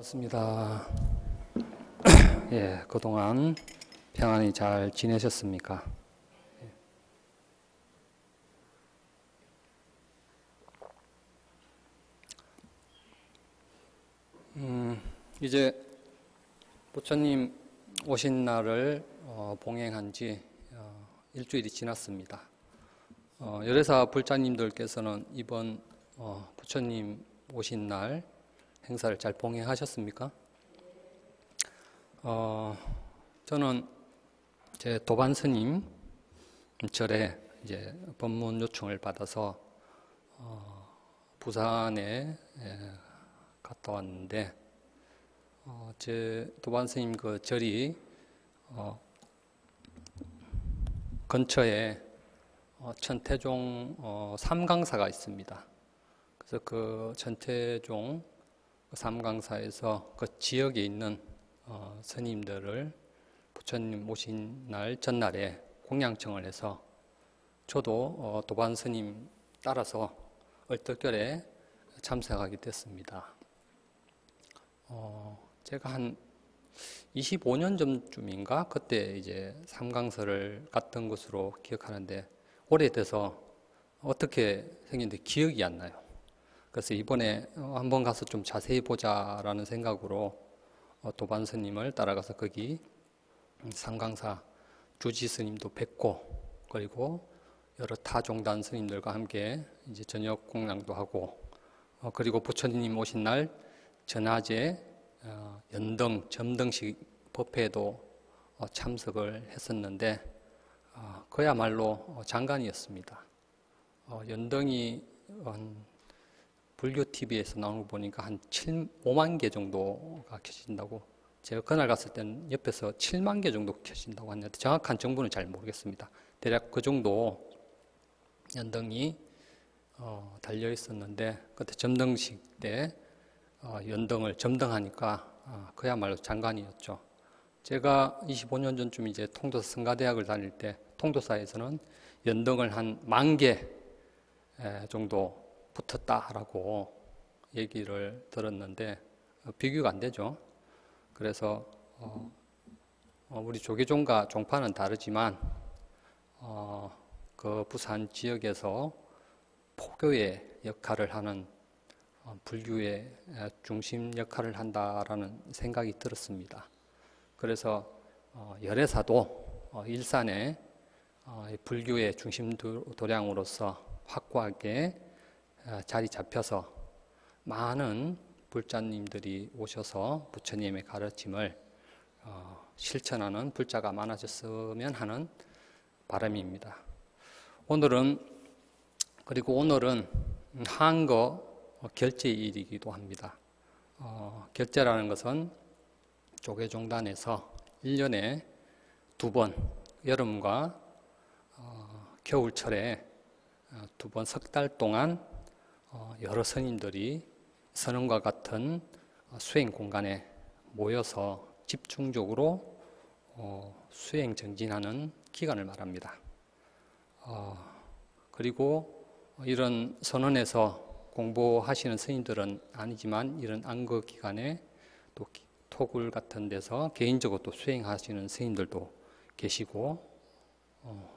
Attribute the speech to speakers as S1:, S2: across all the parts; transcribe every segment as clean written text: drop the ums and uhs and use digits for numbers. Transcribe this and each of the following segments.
S1: 반갑습니다. 예, 그동안 평안히 잘 지내셨습니까? 이제 부처님 오신 날을 봉행한 지 일주일이 지났습니다. 열애사 불자님들께서는 이번 부처님 오신 날 행사를 잘 봉행하셨습니까? 저는 제 도반 스님 절에 이제 법문 요청을 받아서 부산에 갔다 왔는데 제 도반 스님 그 절이 근처에 천태종 삼강사가 있습니다. 그래서 그 천태종 삼강사에서 그 지역에 있는 스님들을 부처님 오신 날 전날에 공양청을 해서 저도 도반 스님 따라서 얼떨결에 참석하게 됐습니다. 제가 한 25년 전쯤인가 그때 이제 삼강사를 갔던 것으로 기억하는데 오래돼서 어떻게 생겼는데 기억이 안 나요. 그래서 이번에 한번 가서 좀 자세히 보자라는 생각으로 도반 스님을 따라가서 거기 삼강사 주지 스님도 뵙고 그리고 여러 타종단 스님들과 함께 이제 저녁 공양도 하고 그리고 부처님 오신 날 전화제 연등 점등식 법회에도 참석을 했었는데 그야말로 장관이었습니다. 연등이 불교 TV에서 나오는 거 보니까 한 5만 개 정도가 켜진다고, 제가 그날 갔을 때는 옆에서 7만 개 정도 켜진다고 하는데 정확한 정보는 잘 모르겠습니다. 대략 그 정도 연등이 달려 있었는데 그때 점등식 때 연등을 점등하니까 그야말로 장관이었죠. 제가 25년 전쯤 이제 통도사 성가대학을 다닐 때 통도사에서는 연등을 한 10,000개 정도 붙었다라고 얘기를 들었는데 비교가 안 되죠. 그래서 우리 조계종과 종파는 다르지만 그 부산 지역에서 포교의 역할을 하는 불교의 중심 역할을 한다라는 생각이 들었습니다. 그래서 열애사도 일산에 불교의 중심 도량으로서 확고하게 자리 잡혀서 많은 불자님들이 오셔서 부처님의 가르침을 실천하는 불자가 많아졌으면 하는 바람입니다. 오늘은 한거 결제일이기도 합니다. 결제라는 것은 조계종단에서 1년에 2번, 여름과 겨울철에 2번 석 달 동안 여러 스님들이 선언과 같은 수행 공간에 모여서 집중적으로 수행 정진하는 기간을 말합니다. 그리고 이런 선언에서 공부하시는 스님들은 아니지만 이런 안거 기간에 또 토굴 같은 데서 개인적으로 또 수행하시는 스님들도 계시고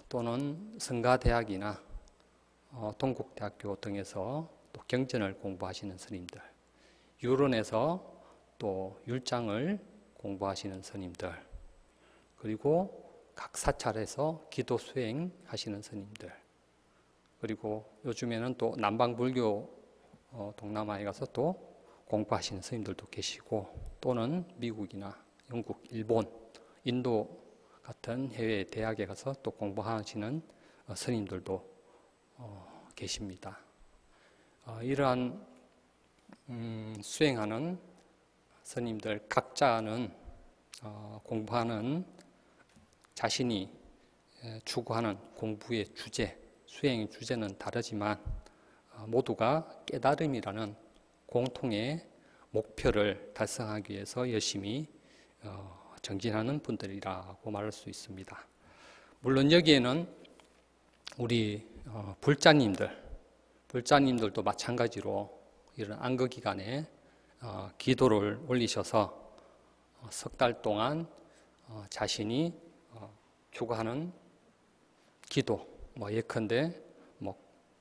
S1: 또는 성가대학이나 동국대학교 등에서 또 경전을 공부하시는 스님들, 유론에서 또 율장을 공부하시는 스님들, 그리고 각 사찰에서 기도 수행하시는 스님들, 그리고 요즘에는 또 남방불교 동남아에 가서 또 공부하시는 스님들도 계시고 또는 미국이나 영국, 일본, 인도 같은 해외 대학에 가서 또 공부하시는 스님들도 계십니다. 이러한 수행하는 스님들 각자는 공부하는 자신이 추구하는 공부의 주제, 수행의 주제는 다르지만 모두가 깨달음이라는 공통의 목표를 달성하기 위해서 열심히 정진하는 분들이라고 말할 수 있습니다. 물론 여기에는 우리 불자님들도 마찬가지로 이런 안거 기간에 기도를 올리셔서 석 달 동안 자신이 추구하는 기도, 예컨대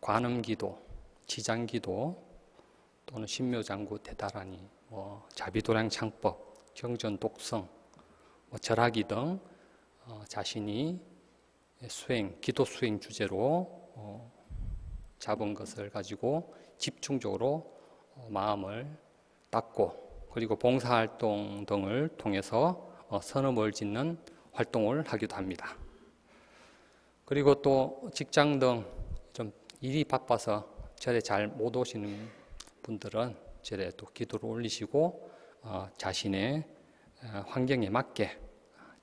S1: 관음기도, 지장기도 또는 신묘장구 대다라니, 자비도량 창법, 경전 독성, 절하기 등 자신이 기도 수행 주제로 잡은 것을 가지고 집중적으로 마음을 닦고, 그리고 봉사활동 등을 통해서 선업을 짓는 활동을 하기도 합니다. 그리고 또 직장 등 좀 일이 바빠서 절에 잘 못 오시는 분들은 절에 또 기도를 올리시고 자신의 환경에 맞게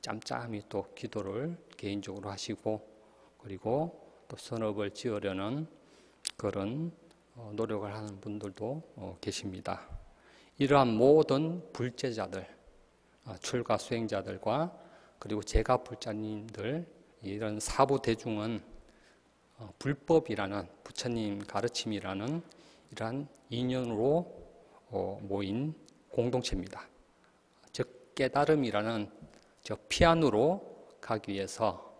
S1: 짬짬이 또 기도를 개인적으로 하시고, 그리고 또 선업을 지으려는 그런 노력을 하는 분들도 계십니다. 이러한 모든 불제자들, 출가 수행자들과 그리고 제가 불자님들, 이런 사부 대중은 불법이라는, 부처님 가르침이라는 이러한 인연으로 모인 공동체입니다. 즉 깨달음이라는 저 피안으로 가기 위해서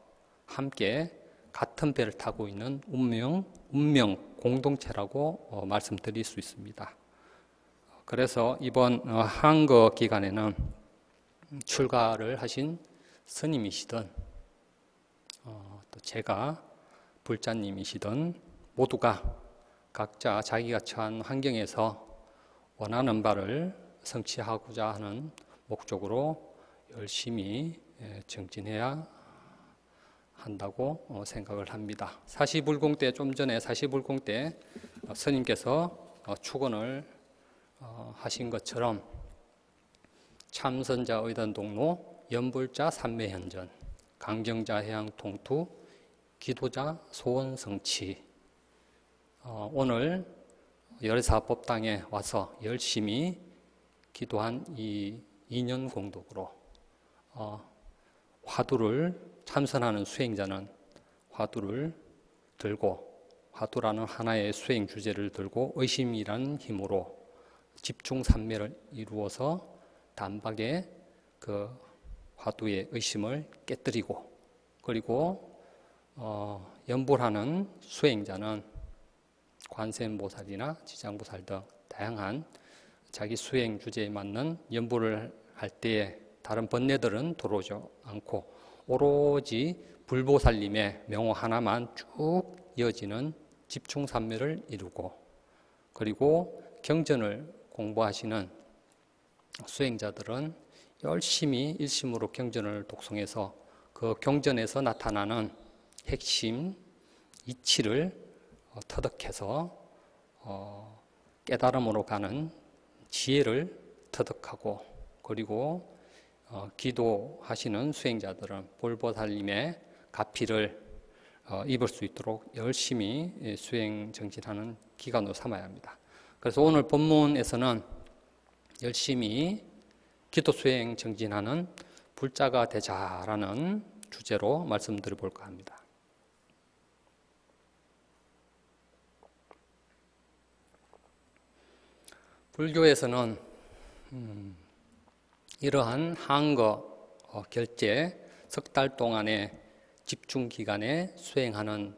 S1: 함께 같은 배를 타고 있는 운명 공동체라고 말씀드릴 수 있습니다. 그래서 이번 한거 기간에는 출가를 하신 스님이시든 또 제가 불자님이시든 모두가 각자 자기가 처한 환경에서 원하는 바를 성취하고자 하는 목적으로 열심히 정진해야 한다고 생각을 합니다. 사시불공 때, 좀 전에 사시불공 때 스님께서 축원을 하신 것처럼 참선자 의단동로, 연불자 삼매현전, 강경자 해양통투, 기도자 소원성취, 오늘 열애사법당에 와서 열심히 기도한 이 인연 공덕으로 화두를 참선하는 수행자는 화두를 들고, 화두라는 하나의 수행 주제를 들고 의심이라는 힘으로 집중삼매를 이루어서 단박에 그 화두의 의심을 깨뜨리고, 그리고 연불하는 수행자는 관세음보살이나 지장보살 등 다양한 자기 수행 주제에 맞는 연불을 할 때에 다른 번뇌들은 들어오지 않고 오로지 불보살님의 명호 하나만 쭉 이어지는 집중삼매를 이루고, 그리고 경전을 공부하시는 수행자들은 열심히 일심으로 경전을 독송해서 그 경전에서 나타나는 핵심 이치를 터득해서 깨달음으로 가는 지혜를 터득하고, 그리고 기도하시는 수행자들은 볼보살님의 가피를 입을 수 있도록 열심히 수행 정진하는 기간으로 삼아야 합니다. 그래서 오늘 본문에서는 열심히 기도 수행 정진하는 불자가 되자라는 주제로 말씀드려 볼까 합니다. 불교에서는 이러한 한거 결제 석 달 동안의 집중 기간에 수행하는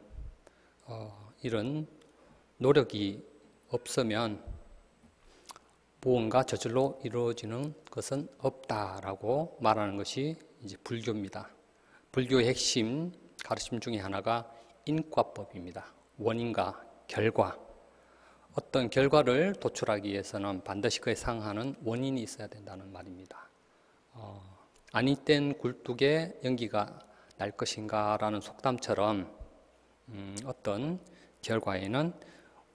S1: 이런 노력이 없으면 무언가 저절로 이루어지는 것은 없다라고 말하는 것이 이제 불교입니다. 불교의 핵심 가르침 중에 하나가 인과법입니다. 원인과 결과. 어떤 결과를 도출하기 위해서는 반드시 그에 상하는 원인이 있어야 된다는 말입니다. 아니 땐 굴뚝에 연기가 날 것인가 라는 속담처럼 어떤 결과에는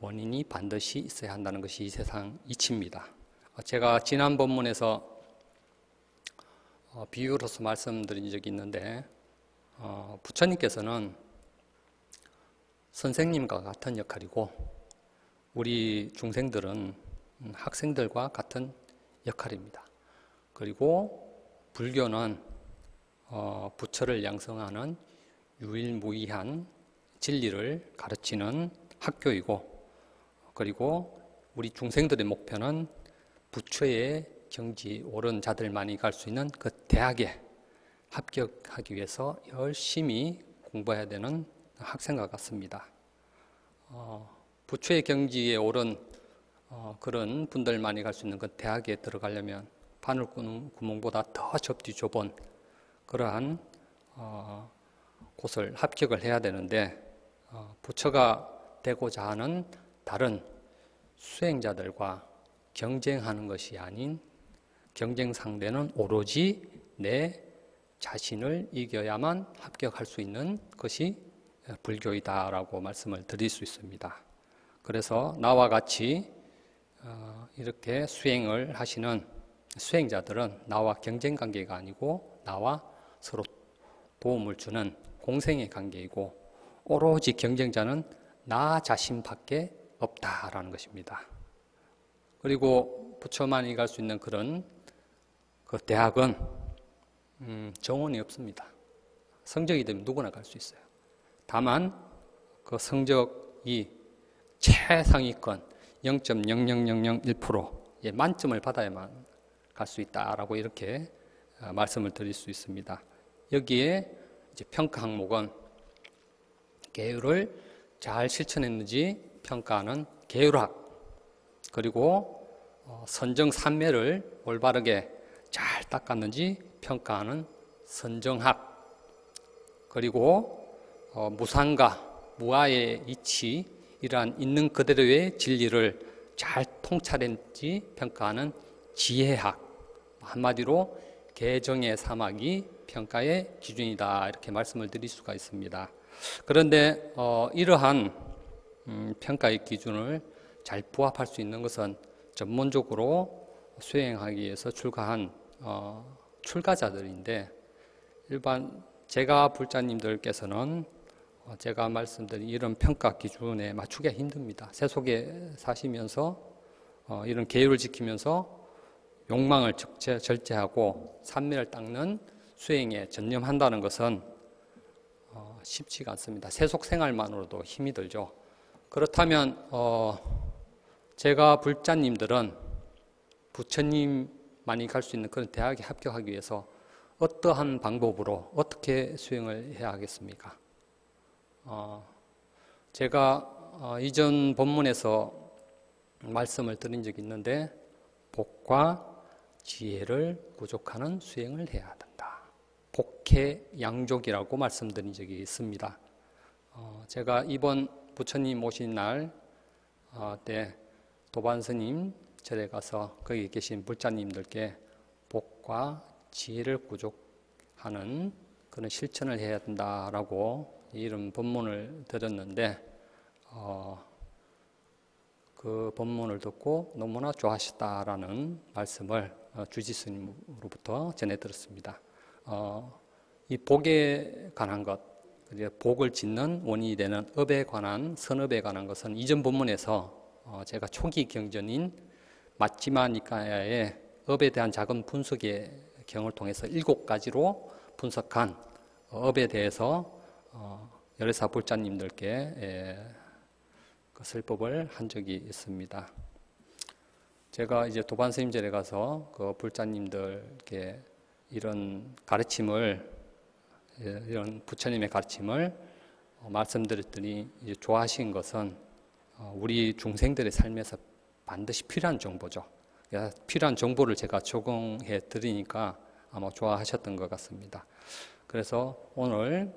S1: 원인이 반드시 있어야 한다는 것이 이 세상 이치입니다. 제가 지난 본문에서 비유로서 말씀드린 적이 있는데 부처님께서는 선생님과 같은 역할이고 우리 중생들은 학생들과 같은 역할입니다. 그리고 불교는 부처를 양성하는 유일무이한 진리를 가르치는 학교이고, 그리고 우리 중생들의 목표는 부처의 경지 옳은 자들만이 갈 수 있는 그 대학에 합격하기 위해서 열심히 공부해야 되는 학생과 같습니다. 부처의 경지에 오른 그런 분들만이 갈 수 있는 그 대학에 들어가려면 바늘 구멍보다 더 접디 좁은 그러한 곳을 합격을 해야 되는데 부처가 되고자 하는 다른 수행자들과 경쟁하는 것이 아닌 경쟁 상대는 오로지 내 자신을 이겨야만 합격할 수 있는 것이 불교이다라고 말씀을 드릴 수 있습니다. 그래서 나와 같이 이렇게 수행을 하시는 수행자들은 나와 경쟁 관계가 아니고 나와 서로 도움을 주는 공생의 관계이고 오로지 경쟁자는 나 자신밖에 없다라는 것입니다. 그리고 부처만이 갈 수 있는 그런 그 대학은 정원이 없습니다. 성적이 되면 누구나 갈 수 있어요. 다만 그 성적이 최상위권 0.00001% 만점을 받아야만 갈 수 있다라고 이렇게 말씀을 드릴 수 있습니다. 여기에 이제 평가 항목은 계율을 잘 실천했는지 평가하는 계율학, 그리고 선정 삼매를 올바르게 잘 닦았는지 평가하는 선정학, 그리고 무상과 무아의 이치, 이러한 있는 그대로의 진리를 잘 통찰했는지 평가하는 지혜학, 한마디로 개정의 사막이 평가의 기준이다 이렇게 말씀을 드릴 수가 있습니다. 그런데 이러한 평가의 기준을 잘 부합할 수 있는 것은 전문적으로 수행하기 위해서 출가한 출가자들인데 일반 제가 불자님들께서는 제가 말씀드린 이런 평가 기준에 맞추기가 힘듭니다. 세속에 사시면서 이런 계율을 지키면서 욕망을 절제하고 삼매를 닦는 수행에 전념한다는 것은 쉽지가 않습니다. 세속 생활만으로도 힘이 들죠. 그렇다면 제가 불자님들은 부처님만이 갈 수 있는 그런 대학에 합격하기 위해서 어떠한 방법으로 어떻게 수행을 해야 하겠습니까? 제가 이전 본문에서 말씀을 드린 적이 있는데 복과 지혜를 구족하는 수행을 해야 된다. 복해양족이라고 말씀드린 적이 있습니다. 제가 이번 부처님 오신 날 때 도반스님 절에 가서 거기 계신 불자님들께 복과 지혜를 구족하는 그런 실천을 해야 된다라고 이런 법문을 드렸는데 그 법문을 듣고 너무나 좋아하셨다라는 말씀을 주지스님으로부터 전해 들었습니다. 이 복에 관한 것, 복을 짓는 원인이 되는 업에 관한 선업에 관한 것은 이전 본문에서 제가 초기 경전인 마찌마 니카야의 업에 대한 작은 분석의 경을 통해서 7가지로 분석한 업에 대해서 열애사 불자님들께 그 설법을 한 적이 있습니다. 제가 이제 도반스님절에 가서 그 불자님들께 이런 가르침을, 이런 부처님의 가르침을 말씀드렸더니 이제 좋아하신 것은 우리 중생들의 삶에서 반드시 필요한 정보죠. 필요한 정보를 제가 적응해 드리니까 아마 좋아하셨던 것 같습니다. 그래서 오늘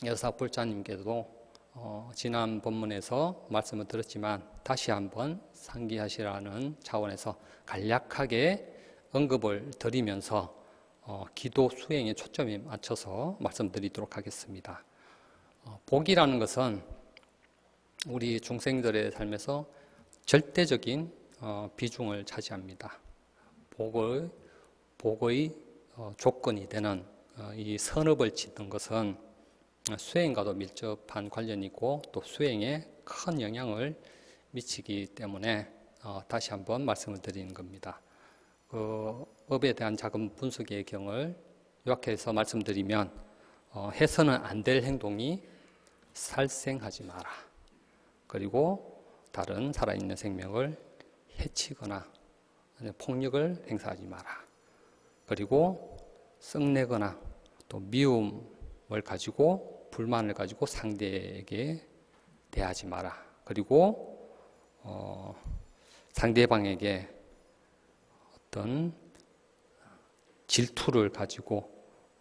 S1: 여사 불자님께도 지난 본문에서 말씀을 드렸지만 다시 한번 상기하시라는 차원에서 간략하게 언급을 드리면서 기도 수행에 초점에 맞춰서 말씀드리도록 하겠습니다. 복이라는 것은 우리 중생들의 삶에서 절대적인 비중을 차지합니다. 복의 조건이 되는 이 선업을 짓는 것은 수행과도 밀접한 관련이 있고 또 수행에 큰 영향을 미치기 때문에 다시 한번 말씀을 드리는 겁니다. 그 업에 대한 작은 분석의 경을 요약해서 말씀드리면 해서는 안 될 행동이 살생하지 마라. 그리고 다른 살아있는 생명을 해치거나 폭력을 행사하지 마라. 그리고 썩내거나 또 미움을 가지고 불만을 가지고 상대에게 대하지 마라. 그리고 상대방에게 어떤 질투를 가지고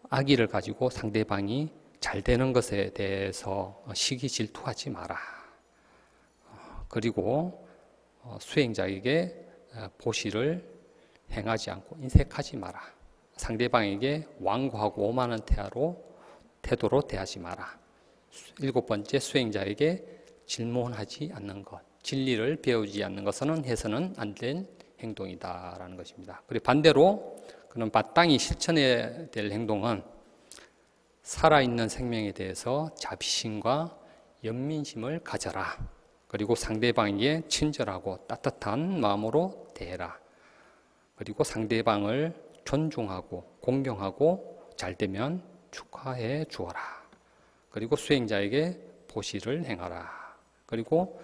S1: 악의를 가지고 상대방이 잘 되는 것에 대해서 시기 질투하지 마라. 그리고 수행자에게 보시를 행하지 않고 인색하지 마라. 상대방에게 완고하고 오만한 태도로 대하지 마라. 7번째, 수행자에게 질문하지 않는 것. 진리를 배우지 않는 것은 해서는 안 될 행동이다라는 것입니다. 그리고 반대로 그는 마땅히 실천해야 될 행동은 살아있는 생명에 대해서 자비심과 연민심을 가져라. 그리고 상대방에게 친절하고 따뜻한 마음으로 대해라. 그리고 상대방을 존중하고 공경하고 잘되면 축하해 주어라. 그리고 수행자에게 보시를 행하라. 그리고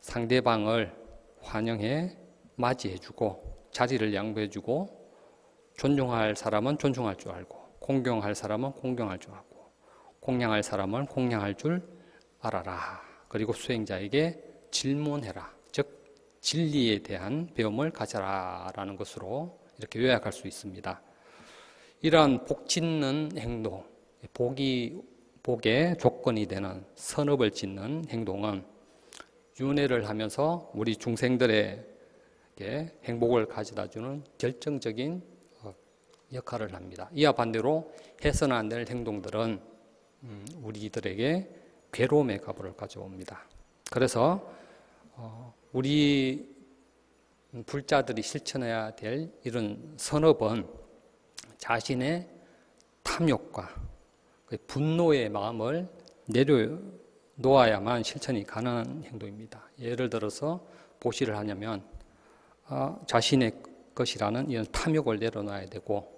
S1: 상대방을 환영해 맞이해주고 자리를 양보해주고 존중할 사람은 존중할 줄 알고 공경할 사람은 공경할 줄 알고 공양할 사람은 공양할 줄 알아라. 그리고 수행자에게 질문해라. 즉 진리에 대한 배움을 가져라라는 것으로 이렇게 요약할 수 있습니다. 이러한 복 짓는 행동, 복의 조건이 되는 선업을 짓는 행동은 윤회를 하면서 우리 중생들에게 행복을 가져다주는 결정적인 역할을 합니다. 이와 반대로 해서는 안 될 행동들은 우리들에게 괴로움의 값을 가져옵니다. 그래서 우리 불자들이 실천해야 될 이런 선업은 자신의 탐욕과 분노의 마음을 내려놓아야만 실천이 가능한 행동입니다. 예를 들어서 보시를 하냐면 자신의 것이라는 이런 탐욕을 내려놔야 되고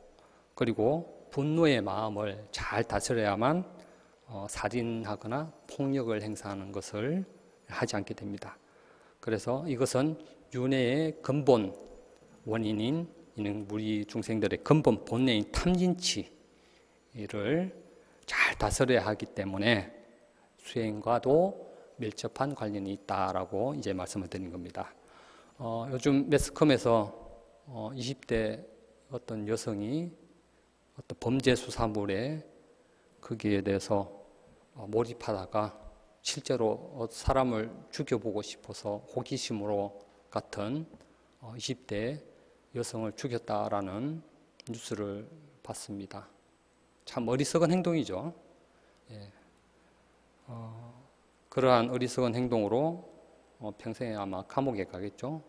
S1: 그리고 분노의 마음을 잘 다스려야만 살인하거나 폭력을 행사하는 것을 하지 않게 됩니다. 그래서 이것은 윤회의 근본 원인인 우리 중생들의 근본 본래인 탐진치를 잘 다스려야 하기 때문에 수행과도 밀접한 관련이 있다라고 이제 말씀을 드린 겁니다. 요즘 매스컴에서 20대 어떤 여성이 어떤 범죄 수사물에 거기에 대해서 몰입하다가 실제로 사람을 죽여보고 싶어서 호기심으로 같은 20대 여성을 죽였다라는 뉴스를 봤습니다. 참 어리석은 행동이죠. 예. 그러한 어리석은 행동으로 평생에 아마 감옥에 가겠죠.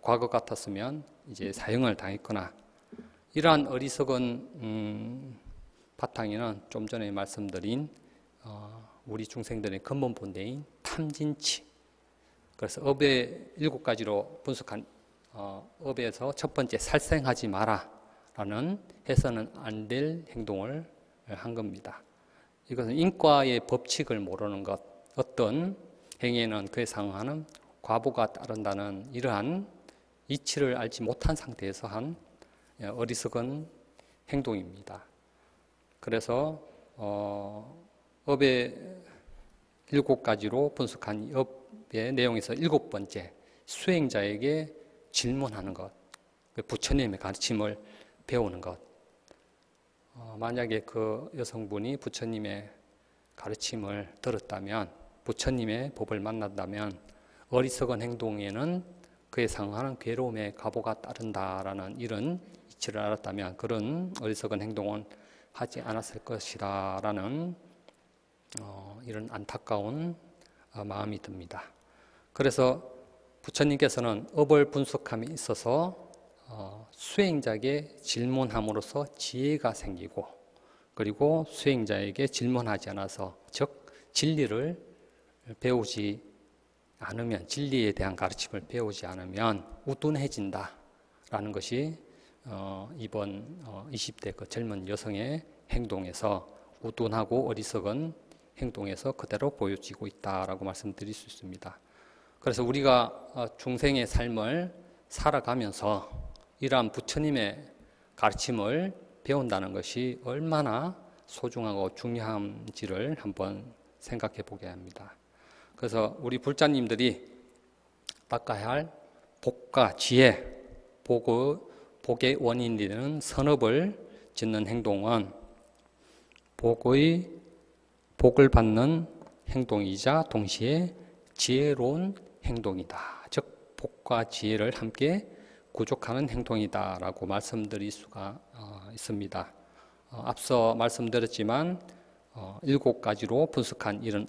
S1: 과거 같았으면 이제 사형을 당했거나 이러한 어리석은 바탕에는 좀 전에 말씀드린 우리 중생들의 근본 본대인 탐진치. 그래서 업의 7가지로 분석한 업에서 첫 번째 살생하지 마라 라는 해서는 안 될 행동을 한 겁니다. 이것은 인과의 법칙을 모르는 것, 어떤 행위에는 그에 상응하는 과보가 따른다는 이러한 이치를 알지 못한 상태에서 한 어리석은 행동입니다. 그래서 업의 7가지로 분석한 이 업의 내용에서 7번째, 수행자에게 질문하는 것, 부처님의 가르침을 배우는 것. 만약에 그 여성분이 부처님의 가르침을 들었다면, 부처님의 법을 만났다면 어리석은 행동에는 그에 상응하는 괴로움의 가보가 따른다라는 이런 이치를 알았다면 그런 어리석은 행동은 하지 않았을 것이라는 이런 안타까운 마음이 듭니다. 그래서 부처님께서는 업을 분석함에 있어서 수행자에게 질문함으로써 지혜가 생기고 그리고 수행자에게 질문하지 않아서 즉 진리를 배우지 않으면 진리에 대한 가르침을 배우지 않으면 우둔해진다라는 것이 이번 20대 그 젊은 여성의 행동에서 우둔하고 어리석은 행동에서 그대로 보여지고 있다라고 말씀드릴 수 있습니다. 그래서 우리가 중생의 삶을 살아가면서 이러한 부처님의 가르침을 배운다는 것이 얼마나 소중하고 중요한지를 한번 생각해 보게 합니다. 그래서 우리 불자님들이 닦아야 할 복과 지혜, 복의 원인이 되는 선업을 짓는 행동은 복을 받는 행동이자 동시에 지혜로운 행동이다. 즉 복과 지혜를 함께 구족하는 행동이다라고 말씀드릴 수가 있습니다. 앞서 말씀드렸지만 7가지로 분석한 이런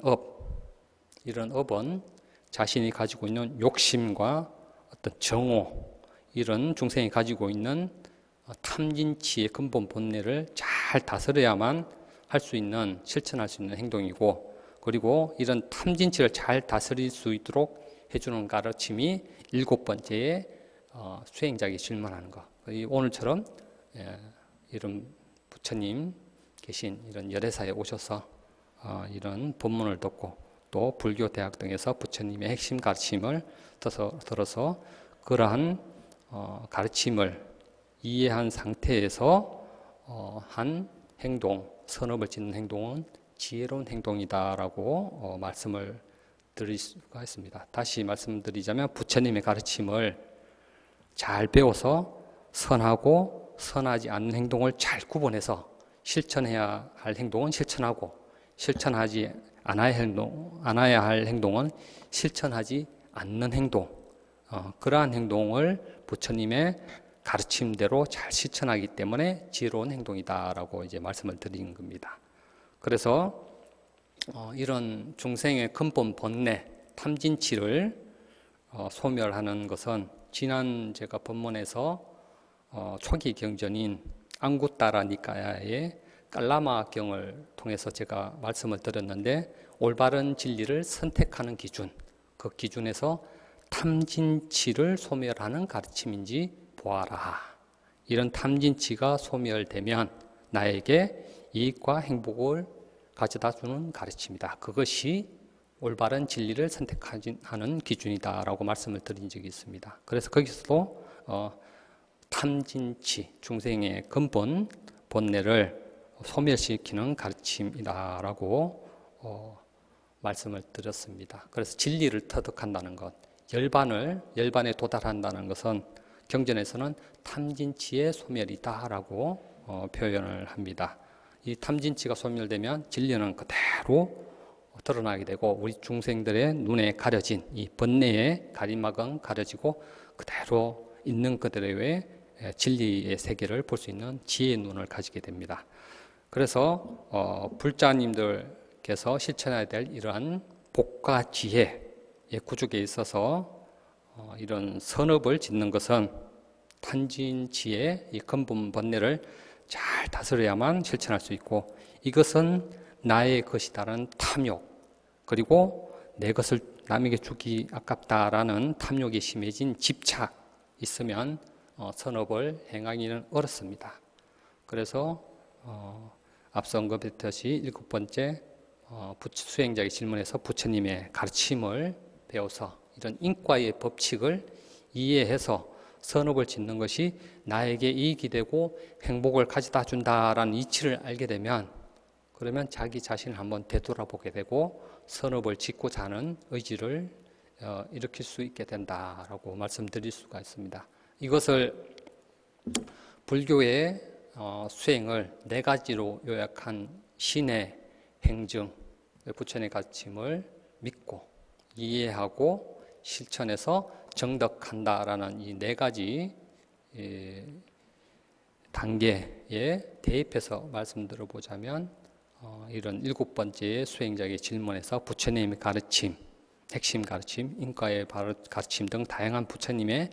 S1: 업은 자신이 가지고 있는 욕심과 어떤 정오, 이런 중생이 가지고 있는 탐진치의 근본 본래를 잘 다스려야만 할 수 있는, 실천할 수 있는 행동이고, 그리고 이런 탐진치를 잘 다스릴 수 있도록 해주는 가르침이 7번째의 수행자에게 질문하는 것. 오늘처럼 이런 부처님 계신 이런 열애사에 오셔서 이런 법문을 듣고 또 불교 대학 등에서 부처님의 핵심 가르침을 들어서 그러한 가르침을 이해한 상태에서 한 행동, 선업을 짓는 행동은 지혜로운 행동이다라고 말씀을 드릴 수가 있습니다. 다시 말씀드리자면 부처님의 가르침을 잘 배워서 선하고 선하지 않는 행동을 잘 구분해서 실천해야 할 행동은 실천하고, 실천하지 않아야 할 행동은 실천하지 않는 행동, 그러한 행동을 부처님의 가르침대로 잘 실천하기 때문에 지혜로운 행동이다라고 이제 말씀을 드린 겁니다. 그래서 이런 중생의 근본 본래 탐진치를 소멸하는 것은 지난 제가 법문에서 초기 경전인 앙구따라 니까야의 깔라마경을 통해서 제가 말씀을 드렸는데, 올바른 진리를 선택하는 기준, 그 기준에서 탐진치를 소멸하는 가르침인지 보아라. 이런 탐진치가 소멸되면 나에게 이익과 행복을 가져다 주는 가르침이다. 그것이 올바른 진리를 선택하는 기준이다라고 말씀을 드린 적이 있습니다. 그래서 거기서도 탐진치, 중생의 근본 본래를 소멸시키는 가르침이다라고 말씀을 드렸습니다. 그래서 진리를 터득한다는 것, 열반에 도달한다는 것은 경전에서는 탐진치의 소멸이다라고 표현을 합니다. 이 탐진치가 소멸되면 진리는 그대로 드러나게 되고, 우리 중생들의 눈에 가려진 이 번뇌의 가림막은 가려지고 그대로 있는 그대로의 진리의 세계를 볼 수 있는 지혜의 눈을 가지게 됩니다. 그래서 불자님들께서 실천해야 될 이러한 복과 지혜의 구족에 있어서 이런 선업을 짓는 것은 탐진치의 이 근본 본래를 잘 다스려야만 실천할 수 있고, 이것은 나의 것이다라는 탐욕, 그리고 내 것을 남에게 주기 아깝다라는 탐욕이 심해진 집착 있으면 선업을 행하기는 어렵습니다. 그래서 앞서 언급했듯이 7번째 수행자의 질문에서 부처님의 가르침을 배워서 이런 인과의 법칙을 이해해서 선업을 짓는 것이 나에게 이익이 되고 행복을 가져다 준다라는 이치를 알게 되면, 그러면 자기 자신을 한번 되돌아보게 되고 선업을 짓고자 하는 의지를 일으킬 수 있게 된다라고 말씀드릴 수가 있습니다. 이것을 불교의 수행을 4가지로 요약한 신의 행증, 부처님의 가르침을 믿고 이해하고 실천해서 정덕한다라는 이 4가지 단계에 대입해서 말씀드려보자면, 이런 7번째 수행자의 질문에서 부처님의 가르침, 핵심 가르침, 인과의 가르침 등 다양한 부처님의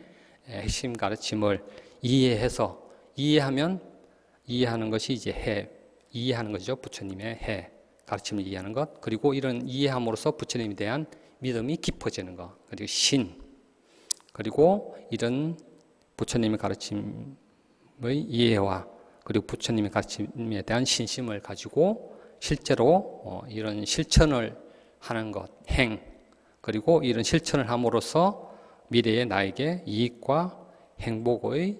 S1: 핵심 가르침을 이해해서, 이해하는 것이 이제 이해하는 것이죠. 부처님의 가르침을 이해하는 것, 그리고 이런 이해함으로써 부처님에 대한 믿음이 깊어지는 것, 그리고 그리고 이런 부처님의 가르침의 이해와 그리고 부처님의 가르침에 대한 신심을 가지고 실제로 이런 실천을 하는 것, 그리고 이런 실천을 함으로써 미래에 나에게 이익과 행복의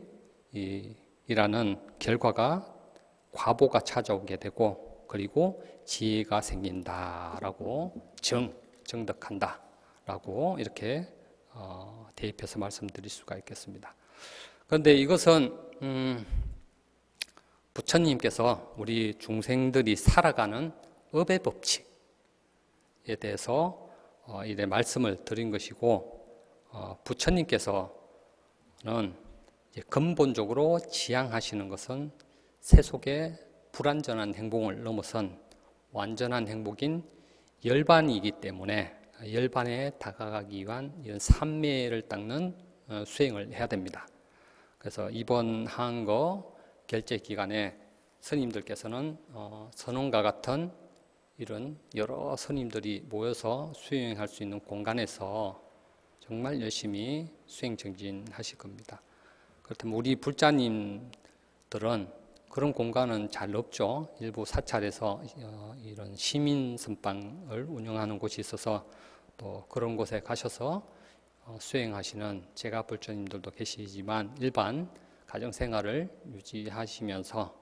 S1: 이라는 결과가 과보가 찾아오게 되고 그리고 지혜가 생긴다라고 정덕한다라고 이렇게 대입해서 말씀드릴 수가 있겠습니다. 그런데 이것은 부처님께서 우리 중생들이 살아가는 업의 법칙에 대해서 이래 말씀을 드린 것이고 부처님께서는 근본적으로 지향하시는 것은 세속의 불완전한 행복을 넘어선 완전한 행복인 열반이기 때문에 열반에 다가가기 위한 이런 삼매를 닦는 수행을 해야 됩니다. 그래서 이번 한거 결제 기간에 스님들께서는 선원과 같은 이런 여러 스님들이 모여서 수행할 수 있는 공간에서 정말 열심히 수행 정진하실 겁니다. 그렇다면 우리 불자님들은 그런 공간은 잘 없죠. 일부 사찰에서 이런 시민 선방을 운영하는 곳이 있어서 또 그런 곳에 가셔서 수행하시는 제가 불자님들도 계시지만 일반 가정생활을 유지하시면서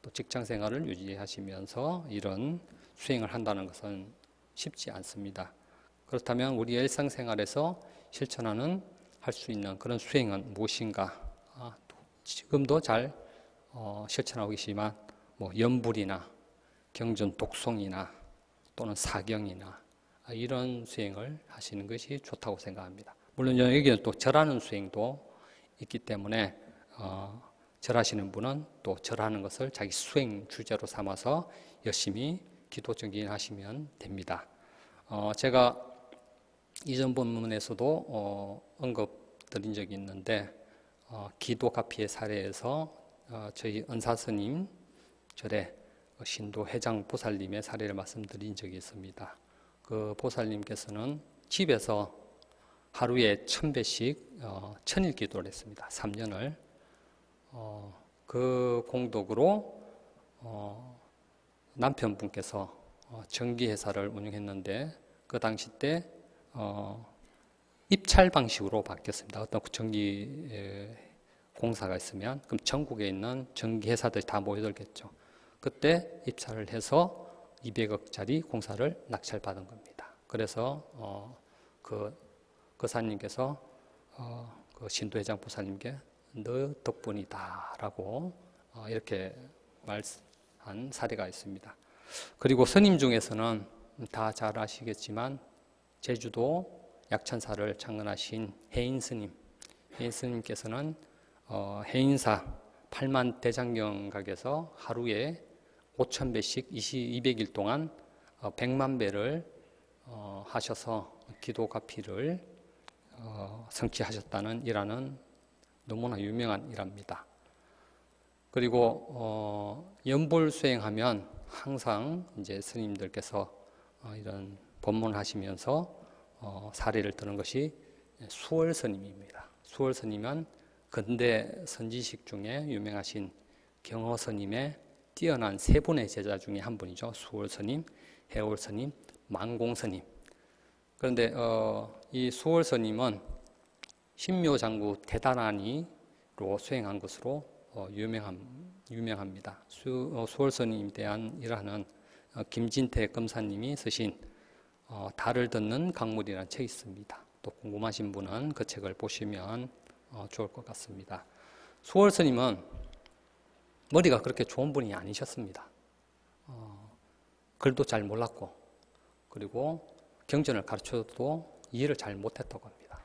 S1: 또 직장생활을 유지하시면서 이런 수행을 한다는 것은 쉽지 않습니다. 그렇다면 우리 일상생활에서 실천하는 할 수 있는 그런 수행은 무엇인가? 지금도 잘 실천하고 계시지만 염불이나 경전 독송이나 또는 사경이나 이런 수행을 하시는 것이 좋다고 생각합니다. 물론 여기는 또 절하는 수행도 있기 때문에 절하시는 분은 또 절하는 것을 자기 수행 주제로 삼아서 열심히 기도 정진하시면 됩니다. 제가 이전 본문에서도 언급드린 적이 있는데 기도 가피의 사례에서 저희 은사스님 절에 신도 회장 보살님의 사례를 말씀드린 적이 있습니다. 그 보살님께서는 집에서 하루에 1000배씩 1000일 기도를 했습니다. 3년을. 그 공덕으로 남편분께서 전기회사를 운영했는데 그 당시 때 입찰 방식으로 바뀌었습니다. 어떤 전기 공사가 있으면 그럼 전국에 있는 전기회사들이 다 모여들겠죠. 그때 입찰을 해서 200억짜리 공사를 낙찰받은 겁니다. 그래서 그 거사님께서 그 신도회장 보살님께 너 덕분이다라고 이렇게 말한 사례가 있습니다. 그리고 스님 중에서는 다 잘 아시겠지만 제주도 약천사를 창건하신 해인 스님께서는 해인사 8만 대장경각에서 하루에 5000배씩 200일 동안 100만 배를 하셔서 기도 가피를 성취하셨다는 일화는 너무나 유명한 일화입니다. 그리고 연불 수행하면 항상 이제 스님들께서 이런 법문을 하시면서 사례를 드는 것이 수월 스님입니다. 수월 스님은 근대 선지식 중에 유명하신 경허 스님의 뛰어난 세 분의 제자 중에 한 분이죠. 수월 스님, 해월 스님, 만공 스님. 그런데 이 수월 스님은 신묘장구 대단하니로 수행한 것으로 유명합니다. 수월 스님에 대한 일화는 김진태 검사님이 쓰신 달을 듣는 강물이라는 책이 있습니다. 또 궁금하신 분은 그 책을 보시면 좋을 것 같습니다. 수월 스님은 머리가 그렇게 좋은 분이 아니셨습니다. 글도 잘 몰랐고 그리고 경전을 가르쳐도 이해를 잘 못했다고 합니다.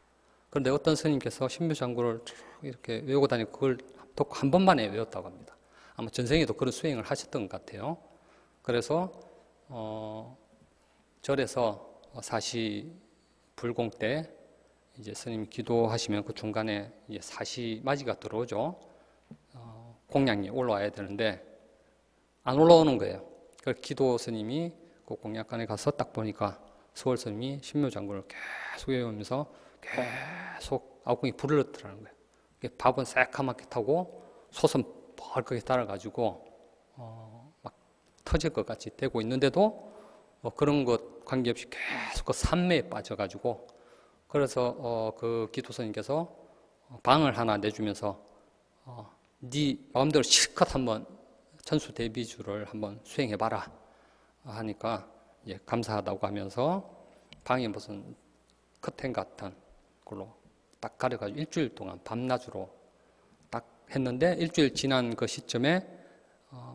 S1: 그런데 어떤 스님께서 신묘장구를 이렇게 외우고 다니고 그걸 한 번만에 외웠다고 합니다. 아마 전생에도 그런 수행을 하셨던 것 같아요. 그래서 절에서 사시 불공 때 이제 스님 기도하시면 그 중간에 이제 사시 맞이가 들어오죠. 공양이 올라와야 되는데 안 올라오는 거예요. 그래서 기도 스님이 그 공양간에 가서 딱 보니까 수월 스님이 신묘장구를 계속 외우면서 계속 아궁이 불을 넣더라는 거예요. 밥은 새까맣게 타고 솥은 벌겋게 달아가지고 막 터질 것 같이 되고 있는데도 그런 것 관계없이 계속 그 산매에 빠져가지고 그래서 그 기도스님께서 방을 하나 내주면서 네 마음대로 실컷 한번 천수대비주를 한번 수행해봐라 하니까 예, 감사하다고 하면서 방에 무슨 커튼 같은 걸로 딱 가려가지고 일주일 동안 밤낮으로 딱 했는데 일주일 지난 그 시점에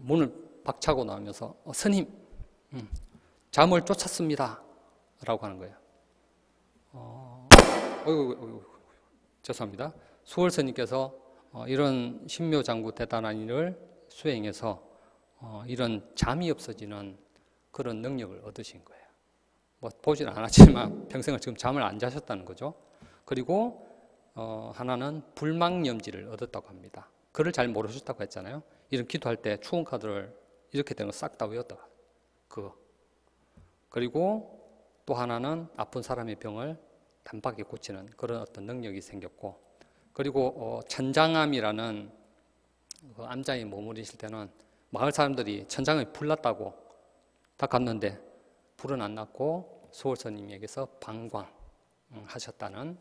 S1: 문을 박차고 나오면서 스님 잠을 쫓았습니다 라고 하는 거예요. 어이구, 죄송합니다. 수월스님께서 이런 신묘장구 대단한 일을 수행해서 이런 잠이 없어지는 그런 능력을 얻으신 거예요. 뭐 보진 않았지만 평생을 지금 잠을 안 자셨다는 거죠. 그리고 하나는 불망염지를 얻었다고 합니다. 글을 잘 모르셨다고 했잖아요. 이런 기도할 때 추운 카드를 이렇게 되는 거 싹 다 외웠다가 그거. 그리고 또 하나는 아픈 사람의 병을 단박에 고치는 그런 어떤 능력이 생겼고, 그리고 천장암이라는 그 암장에 머무르실 때는 마을 사람들이 천장에 불 났다고 다 갔는데 불은 안 났고 수월스님에게서 방광하셨다는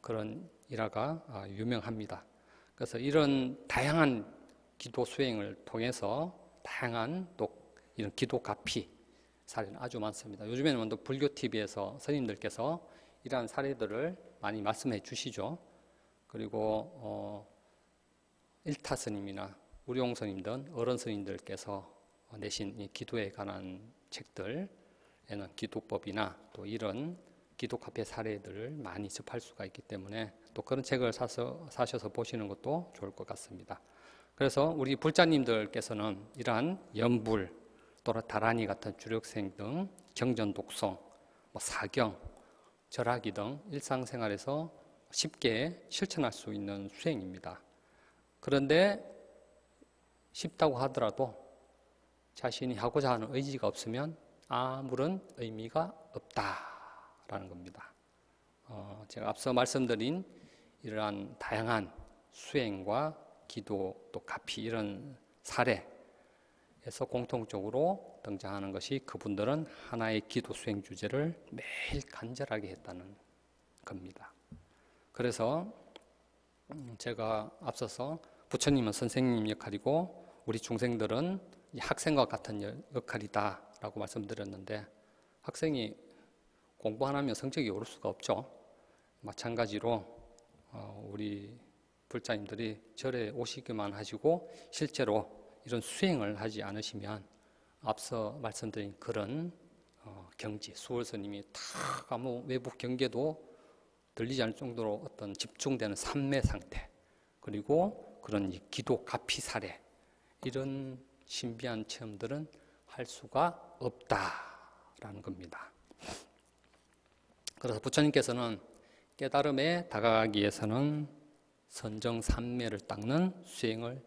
S1: 그런 일화가 유명합니다. 그래서 이런 다양한 기도 수행을 통해서 다양한 또 이런 기도 가피 사례는 아주 많습니다. 요즘에는 또 불교 TV에서 스님들께서 이러한 사례들을 많이 말씀해 주시죠. 그리고 일타 스님이나 우룡 스님 등 어른 스님들께서 내신 이 기도에 관한 책들에는 기도법이나 또 이런 기도 카페 사례들을 많이 접할 수가 있기 때문에 또 그런 책을 사셔서 보시는 것도 좋을 것 같습니다. 그래서 우리 불자님들께서는 이러한 연불 또는 다라니 같은 주력생 등 경전 독송, 사경, 절하기 등 일상생활에서 쉽게 실천할 수 있는 수행입니다. 그런데 쉽다고 하더라도 자신이 하고자 하는 의지가 없으면 아무런 의미가 없다라는 겁니다. 제가 앞서 말씀드린 이러한 다양한 수행과 기도 또 가피 이런 사례에서 공통적으로 등장하는 것이 그분들은 하나의 기도 수행 주제를 매일 간절하게 했다는 겁니다. 그래서 제가 앞서서 부처님은 선생님 역할이고 우리 중생들은 학생과 같은 역할이다 라고 말씀드렸는데, 학생이 공부 안 하면 성적이 오를 수가 없죠. 마찬가지로 우리 불자님들이 절에 오시기만 하시고 실제로 이런 수행을 하지 않으시면 앞서 말씀드린 그런 경지, 수월스님이 탁 아무 외부 경계도 들리지 않을 정도로 어떤 집중되는 삼매 상태, 그리고 그런 기도 가피 사례, 이런 신비한 체험들은 할 수가 없다라는 겁니다. 그래서 부처님께서는 깨달음에 다가가기 위해서는 선정 삼매를 닦는 수행을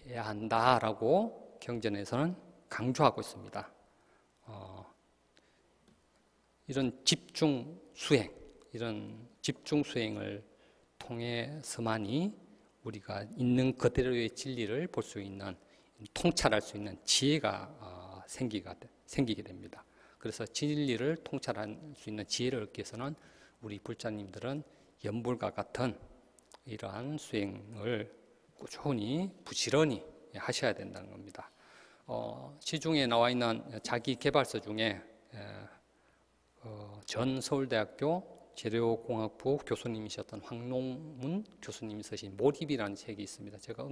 S1: 해야 한다라고 경전에서는 강조하고 있습니다. 이런 집중 수행, 이런 집중 수행을 통해서만이 우리가 있는 그대로의 진리를 볼 수 있는, 통찰할 수 있는 지혜가 생기게 됩니다. 그래서 진리를 통찰할 수 있는 지혜를 얻기 위해서는 우리 불자님들은 연불과 같은 이러한 수행을 꾸준히 부지런히 하셔야 된다는 겁니다. 시중에 나와 있는 자기 개발서 중에 전 서울대학교 재료공학부 교수님이셨던 황농문 교수님이 쓰신 몰입이라는 책이 있습니다. 제가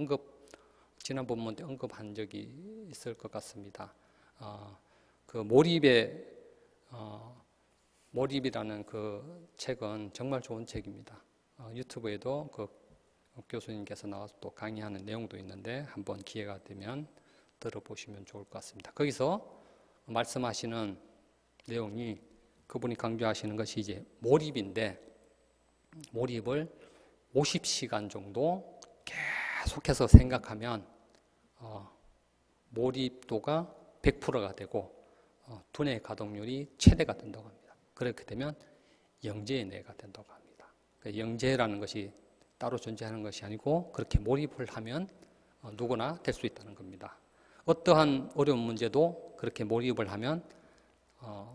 S1: 지난 본문 때 언급한 적이 있을 것 같습니다. 그 몰입이라는 그 책은 정말 좋은 책입니다. 유튜브에도 그 교수님께서 나와서 또 강의하는 내용도 있는데 한번 기회가 되면 들어보시면 좋을 것 같습니다. 거기서 말씀하시는 내용이, 그분이 강조하시는 것이 이제 몰입인데, 몰입을 50시간 정도 계속해서 생각하면 몰입도가 100%가 되고 두뇌 가동률이 최대가 된다고 합니다. 그렇게 되면 영재의 뇌가 된다고 합니다. 영재라는 것이 따로 존재하는 것이 아니고 그렇게 몰입을 하면 누구나 될 수 있다는 겁니다. 어떠한 어려운 문제도 그렇게 몰입을 하면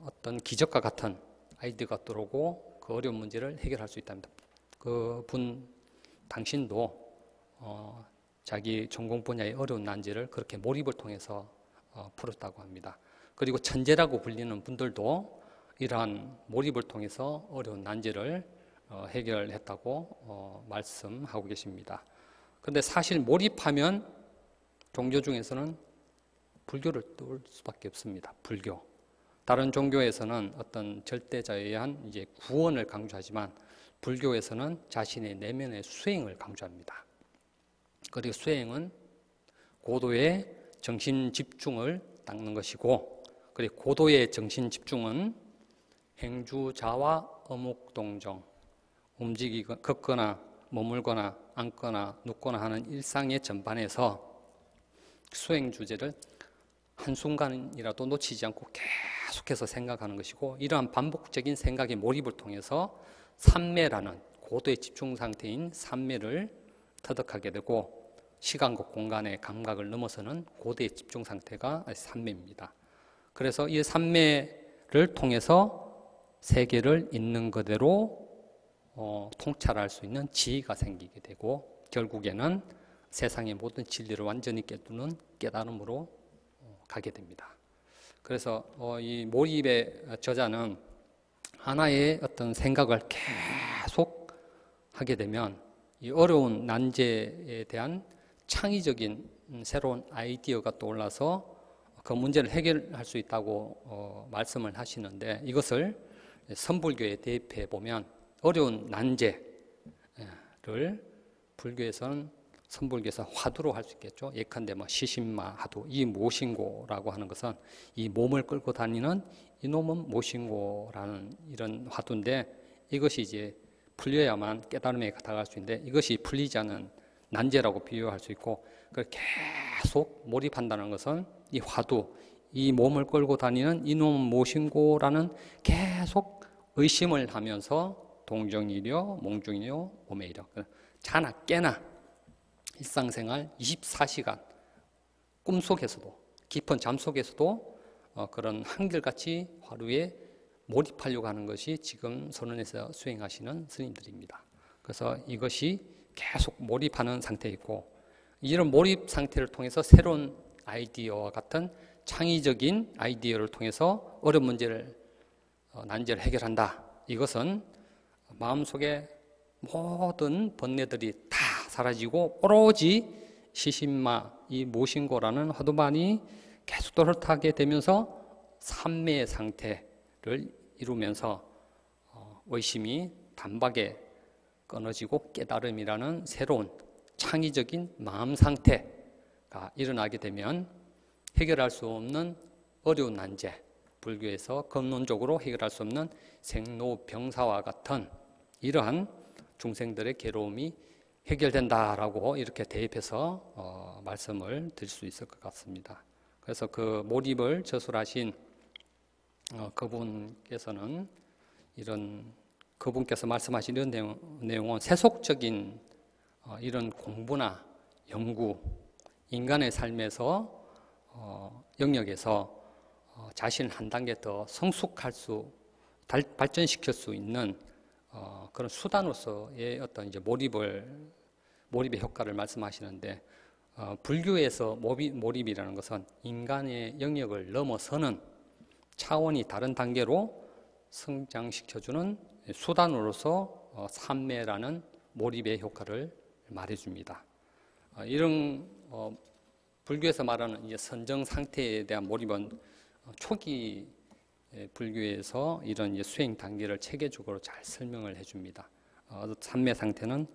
S1: 어떤 기적과 같은 아이디어가 들어오고 그 어려운 문제를 해결할 수 있답니다. 당신도 자기 전공 분야의 어려운 난제를 그렇게 몰입을 통해서 풀었다고 합니다. 그리고 천재라고 불리는 분들도 이러한 몰입을 통해서 어려운 난제를 해결했다고 말씀하고 계십니다. 그런데 사실 몰입하면 종교 중에서는 불교를 떠올 수밖에 없습니다. 불교. 다른 종교에서는 어떤 절대자에 의한 이제 구원을 강조하지만 불교에서는 자신의 내면의 수행을 강조합니다. 그리고 수행은 고도의 정신 집중을 닦는 것이고, 그리고 고도의 정신 집중은 행주자와 어묵동정, 걷거나 머물거나 앉거나 눕거나 하는 일상의 전반에서 수행 주제를 한순간이라도 놓치지 않고 계속해서 생각하는 것이고, 이러한 반복적인 생각의 몰입을 통해서 삼매라는 고도의 집중 상태인 삼매를 터득하게 되고, 시간과 공간의 감각을 넘어서는 고도의 집중 상태가 삼매입니다. 그래서 이 삼매를 통해서 세계를 있는 그대로 통찰할 수 있는 지혜가 생기게 되고, 결국에는 세상의 모든 진리를 완전히 깨닫는 깨달음으로 가게 됩니다. 그래서 이 몰입의 저자는 하나의 어떤 생각을 계속 하게 되면 이 어려운 난제에 대한 창의적인 새로운 아이디어가 떠올라서 그 문제를 해결할 수 있다고 말씀을 하시는데, 이것을 선불교에 대입해 보면 어려운 난제를 불교에서는 선불교에서 화두로 할 수 있겠죠. 예컨대 시신마 화두, 이 모신고라고 하는 것은 이 몸을 끌고 다니는 이놈은 모신고라는 이런 화두인데, 이것이 이제 풀려야만 깨달음에 다가갈 수 있는데, 이것이 풀리지 않은 난제라고 비유할 수 있고, 그걸 계속 몰입한다는 것은 이 화두, 이 몸을 끌고 다니는 이놈은 모신고라는 계속 의심을 하면서 동정이려 몽중이려 오매이려, 자나 깨나 일상생활 24시간 꿈속에서도 깊은 잠 속에서도 그런 한결같이 화두에 몰입하려고 하는 것이 지금 선원에서 수행하시는 스님들입니다. 그래서 이것이 계속 몰입하는 상태이고, 이런 몰입 상태를 통해서 새로운 아이디어와 같은 창의적인 아이디어를 통해서 어려운 문제를 난제를 해결한다. 이것은 마음속에 모든 번뇌들이 다 사라지고 오로지 시신마, 이 모신고라는 화두만이 계속 또렷하게 되면서 삼매의 상태를 이루면서 의심이 단박에 끊어지고 깨달음이라는 새로운 창의적인 마음 상태가 일어나게 되면 해결할 수 없는 어려운 난제, 불교에서 근원적으로 해결할 수 없는 생로병사와 같은 이러한 중생들의 괴로움이 해결된다라고 이렇게 대입해서 말씀을 드릴 수 있을 것 같습니다. 그래서 그 몰입을 저술하신 그분께서는 그분께서 말씀하신 이런 내용은 세속적인 이런 공부나 연구, 인간의 삶에서 영역에서 자신을 한 단계 더 성숙할 발전시킬 수 있는 그런 수단으로서의 어떤 이제 몰입의 효과를 말씀하시는데, 불교에서 몰입이라는 것은 인간의 영역을 넘어서는 차원이 다른 단계로 성장시켜주는 수단으로서 삼매라는 몰입의 효과를 말해줍니다. 이런 불교에서 말하는 이제 선정 상태에 대한 몰입은 초기 불교에서 이런 이제 수행 단계를 체계적으로 잘 설명을 해줍니다. 삼매 상태는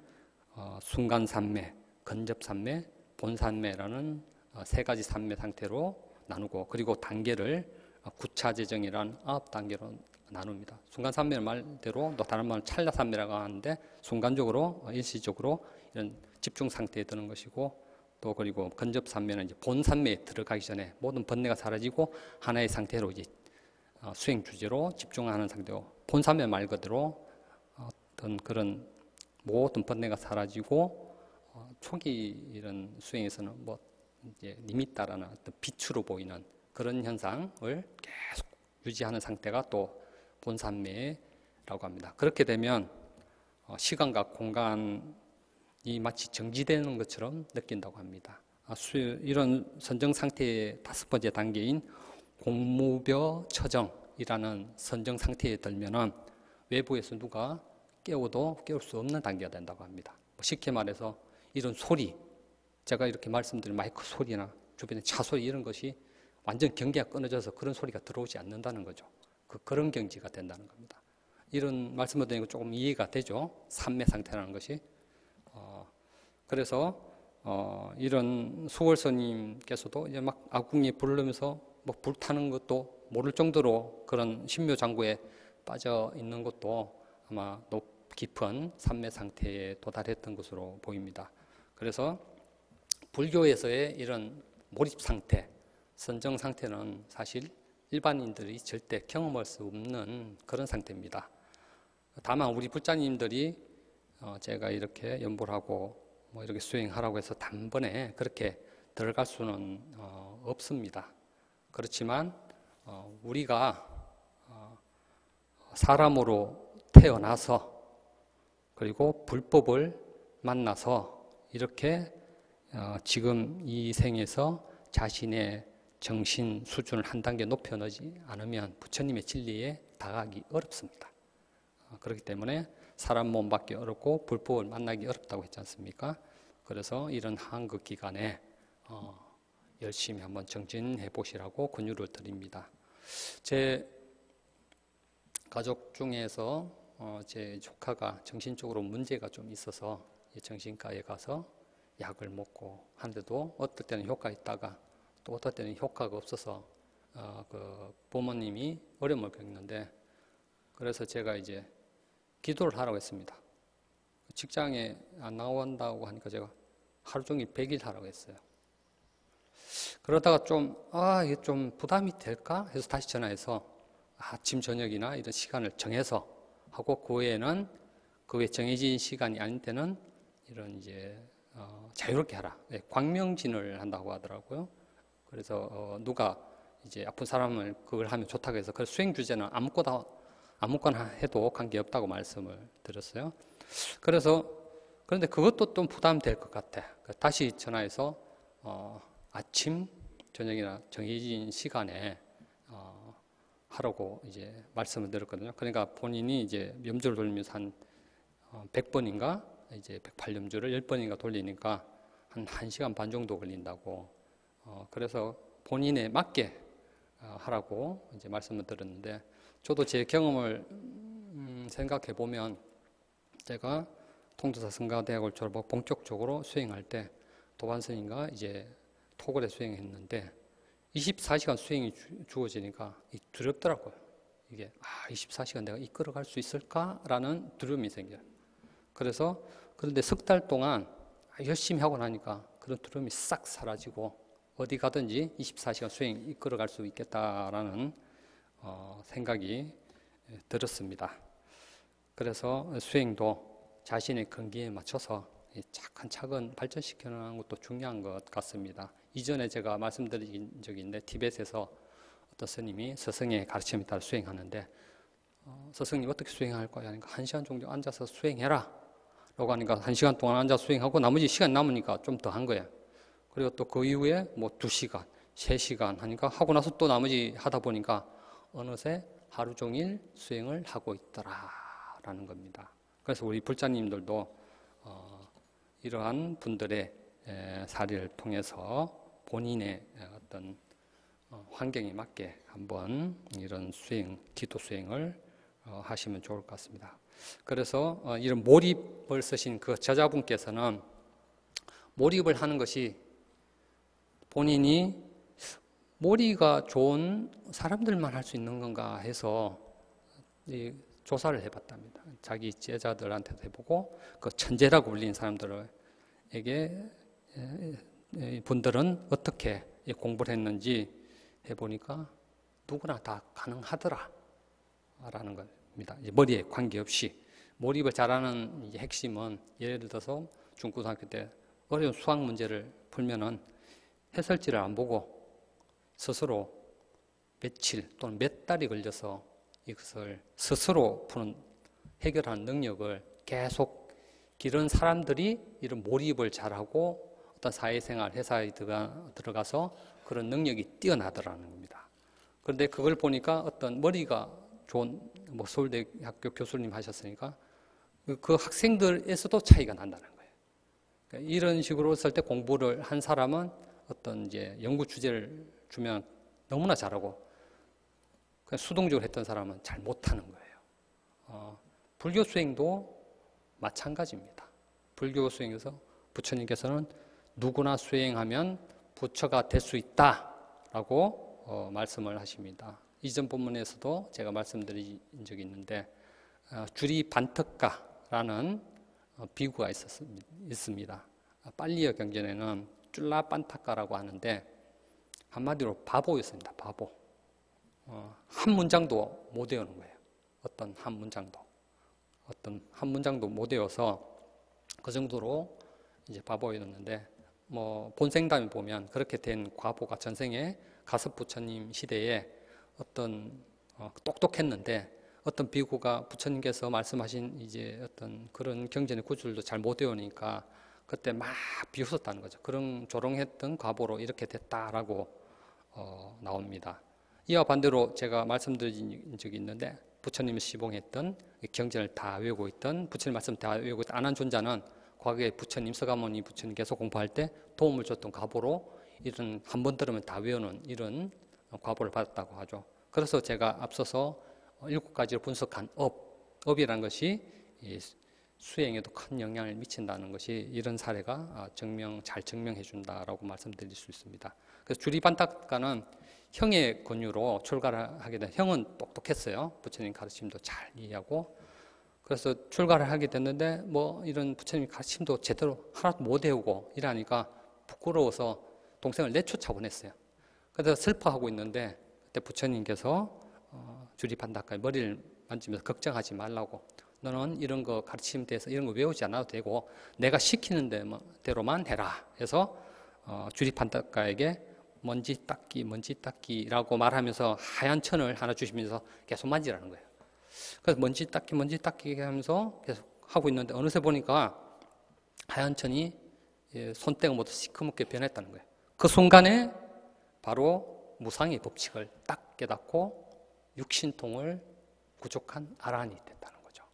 S1: 순간 삼매, 근접 삼매, 본 삼매라는 세 가지 삼매 상태로 나누고, 그리고 단계를 구차재정이라는 9단계로 나눕니다. 순간 삼매는 말대로 또 다른 말은 찰나 삼매라고 하는데, 순간적으로 일시적으로 이런 집중 상태에 드는 것이고, 또 그리고 근접 삼매는 이제 본 삼매에 들어가기 전에 모든 번뇌가 사라지고 하나의 상태로 이제 수행 주제로 집중하는 상태고, 본 삼매 말 그대로 어떤 그런 모든 번뇌가 사라지고 초기 이런 수행에서는 이제 니미따라는 어떤 빛으로 보이는 그런 현상을 계속 유지하는 상태가 또 본삼매라고 합니다. 그렇게 되면 시간과 공간의 이 마치 정지되는 것처럼 느낀다고 합니다. 이런 선정 상태의 5번째 단계인 공무벼 처정이라는 선정 상태에 들면은 외부에서 누가 깨워도 깨울 수 없는 단계가 된다고 합니다. 쉽게 말해서 이런 소리, 제가 이렇게 말씀드린 마이크 소리나 주변의 차 소리 이런 것이 완전 경계가 끊어져서 그런 소리가 들어오지 않는다는 거죠. 그런 경지가 된다는 겁니다. 이런 말씀을 드리니까 조금 이해가 되죠. 삼매 상태라는 것이. 그래서 이런 수월스님께서도 이제 막 아궁이에 부르면서 뭐 불타는 것도 모를 정도로 그런 신묘장구에 빠져 있는 것도 아마 깊은 삼매 상태에 도달했던 것으로 보입니다. 그래서 불교에서의 이런 몰입 상태, 선정 상태는 사실 일반인들이 절대 경험할 수 없는 그런 상태입니다. 다만 우리 불자님들이 제가 이렇게 연보를 하고 뭐 이렇게 수행하라고 해서 단번에 그렇게 들어갈 수는 없습니다. 그렇지만 우리가 사람으로 태어나서 그리고 불법을 만나서 이렇게 지금 이 생에서 자신의 정신 수준을 한 단계 높여놓지 않으면 부처님의 진리에 다가가기 어렵습니다. 그렇기 때문에 사람 몸 받기 어렵고 불법을 만나기 어렵다고 했지 않습니까? 그래서 이런 한국 기간에 열심히 한번 정진해 보시라고 권유를 드립니다. 제 가족 중에서 제 조카가 정신적으로 문제가 좀 있어서 정신과에 가서 약을 먹고 하는데도 어떨 때는 효과가 있다가 또 어떨 때는 효과가 없어서 그 부모님이 어려움을 겪는데, 그래서 제가 이제 기도를 하라고 했습니다. 직장에 안 나온다고 하니까 제가 하루 종일 100일 하라고 했어요. 그러다가 이게 좀 부담이 될까 해서 다시 전화해서 아침 저녁이나 이런 시간을 정해서 하고 그 외에는 그 외 정해진 시간이 아닌 때는 이런 이제 자유롭게 하라. 광명진을 한다고 하더라고요. 그래서 누가 이제 아픈 사람을 그걸 하면 좋다고 해서 그 수행 주제는 아무거나 해도 관계없다고 말씀을 드렸어요. 그런데 그것도 좀 부담될 것 같아. 다시 전화해서 아침, 저녁이나 정해진 시간에 하라고 이제 말씀을 드렸거든요. 그러니까 본인이 이제 염주를 돌리면서 한 100번인가 이제 108염주를 10번인가 돌리니까 한 1시간 반 정도 걸린다고. 그래서 본인에 맞게 하라고 이제 말씀을 드렸는데, 저도 제 경험을 생각해 보면 제가 통도사 성가대학을 졸업하고 본격적으로 수행할 때 도반선인가 이제 토굴에 수행했는데 24시간 수행이 주어지니까 두렵더라고요. 이게 24시간 내가 이끌어갈 수 있을까라는 두려움이 생겨요. 그런데 석 달 동안 열심히 하고 나니까 그런 두려움이 싹 사라지고 어디 가든지 24시간 수행 이끌어갈 수 있겠다라는 생각이 들었습니다. 그래서 수행도 자신의 근기에 맞춰서 차근차근 발전시켜 나가는 것도 중요한 것 같습니다. 이전에 제가 말씀드린 적이 있는데, 티벳에서 어떤 스님이 스승의 가르침에 따라 수행하는데 스승님 어떻게 수행할 거야 하니까 1시간 정도 앉아서 수행해라 라고 하니까 1시간 동안 앉아서 수행하고 나머지 시간 남으니까 좀 더 한 거예요. 그리고 또 그 이후에 뭐 2시간, 3시간 하니까 하고 나서 또 나머지 하다 보니까 어느새 하루 종일 수행을 하고 있더라라는 겁니다. 그래서 우리 불자님들도 이러한 분들의 사례를 통해서 본인의 어떤 환경에 맞게 한번 이런 수행, 기도 수행을 하시면 좋을 것 같습니다. 그래서 이런 몰입을 쓰신 그 저자분께서는 몰입을 하는 것이 본인이 몰이가 좋은 사람들만 할 수 있는 건가 해서 조사를 해봤답니다. 자기 제자들한테도 해보고 그 천재라고 불리는 사람들에게 분들은 어떻게 공부를 했는지 해보니까 누구나 다 가능하더라 라는 겁니다. 머리에 관계없이. 몰입을 잘하는 핵심은 예를 들어서 중고등학교 때 어려운 수학 문제를 풀면은 해설지를 안 보고 스스로 며칠 또는 몇 달이 걸려서 이것을 스스로 푸는 해결하는 능력을 계속 기른 사람들이 이런 몰입을 잘하고 어떤 사회생활, 회사에 들어가서 그런 능력이 뛰어나더라는 겁니다. 그런데 그걸 보니까 어떤 머리가 좋은 뭐 서울대학교 교수님 하셨으니까 그 학생들에서도 차이가 난다는 거예요. 그러니까 이런 식으로 쓸 때 공부를 한 사람은 어떤 이제 연구 주제를 주면 너무나 잘하고 그냥 수동적으로 했던 사람은 잘 못하는 거예요. 불교 수행도 마찬가지입니다. 불교 수행에서 부처님께서는 누구나 수행하면 부처가 될 수 있다라고 말씀을 하십니다. 이전 본문에서도 제가 말씀드린 적이 있는데 주리 반특가라는 비구가 있습니다. 빨리어 경전에는 쫄라 반타까라고 하는데 한마디로 바보였습니다. 바보. 한 문장도 못 외우는 거예요. 어떤 한 문장도 못 외워서 그 정도로 이제 바보였는데 뭐 본생담에 보면 그렇게 된 과보가 전생에 가섭 부처님 시대에 어떤 똑똑했는데 어떤 비구가 부처님께서 말씀하신 이제 어떤 그런 경전의 구절도 잘 못 외우니까 그때 막 비웃었다는 거죠. 그런 조롱했던 과보로 이렇게 됐다라고 나옵니다. 이와 반대로 제가 말씀드린 적이 있는데 부처님이 시봉했던 경전을 다 외우고 있던 부처님 말씀 다 외우고 있던 안한존자는 과거에 부처님 서가모니 부처님께서 공부할 때 도움을 줬던 과보로 이런 한 번 들으면 다 외우는 이런 과보를 받았다고 하죠. 그래서 제가 앞서서 7가지로 분석한 업이라는 것이 수행에도 큰 영향을 미친다는 것이 이런 사례가 잘 증명해 준다라고 말씀드릴 수 있습니다. 그래서 주리반타가는 형의 권유로 출가를 하게 된 형은 똑똑했어요. 부처님 가르침도 잘 이해하고 그래서 출가를 하게 됐는데 뭐 이런 부처님 가르침도 제대로 하나도 못 외우고 이러니까 부끄러워서 동생을 내쫓아 보냈어요. 그래서 슬퍼하고 있는데 그때 부처님께서 주리반타가의 머리를 만지면서 걱정하지 말라고 너는 이런 거 가르침 대해서 이런 거 외우지 않아도 되고 내가 시키는 대로만 해라 해서 주리반타가에게 먼지 닦기라고 말하면서 하얀 천을 하나 주시면서 계속 만지라는 거예요. 그래서 먼지 닦기 하면서 계속 하고 있는데 어느새 보니까 하얀 천이 손때가 모두 시커멓게 변했다는 거예요. 그 순간에 바로 무상의 법칙을 딱 깨닫고 육신통을 부족한 아란이 됐다는 거죠.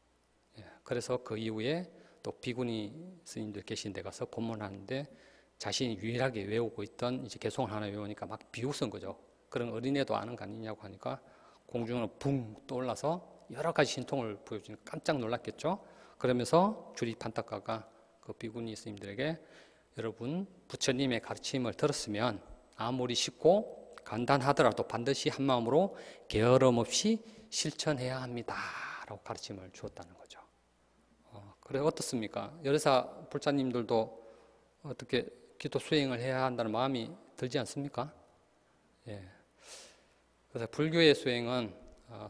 S1: 그래서 그 이후에 또 비구니 스님들 계신 데 가서 법문하는데 자신이 유일하게 외우고 있던 이제 개송을 하나 외우니까 막 비웃은 거죠. 그런 어린애도 아는 거 아니냐고 하니까 공중으로 붕 떠올라서 여러 가지 신통을 보여주니까 깜짝 놀랐겠죠. 그러면서 주리반타가가 그 비구니 스님들에게 여러분 부처님의 가르침을 들었으면 아무리 쉽고 간단하더라도 반드시 한 마음으로 게으름 없이 실천해야 합니다 라고 가르침을 주었다는 거죠. 그래 어떻습니까? 여래사 불자님들도 어떻게 기도 수행을 해야 한다는 마음이 들지 않습니까? 그래서 불교의 수행은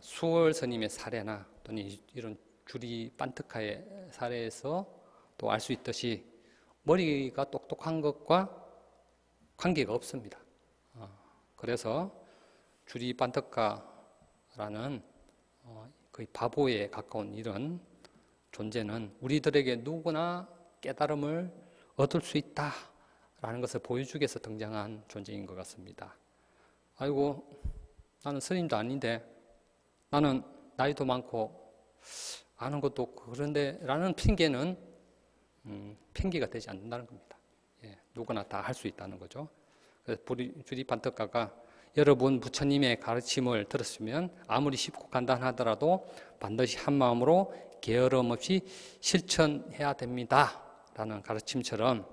S1: 수월 스님의 사례나 또는 이런 주리 반특가의 사례에서 또 알 수 있듯이 머리가 똑똑한 것과 관계가 없습니다. 그래서 주리 반특가라는 거의 바보에 가까운 이런 존재는 우리들에게 누구나 깨달음을 얻을 수 있다라는 것을 보여주기 위해서 등장한 존재인 것 같습니다. 아이고 나는 스님도 아닌데 나는 나이도 많고 아는 것도 없고 그런데 라는 핑계는 핑계가 되지 않는다는 겁니다. 누구나 다 할 수 있다는 거죠. 그래서 주리 반특가가 여러분 부처님의 가르침을 들었으면 아무리 쉽고 간단하더라도 반드시 한 마음으로 게으름 없이 실천해야 됩니다 라는 가르침처럼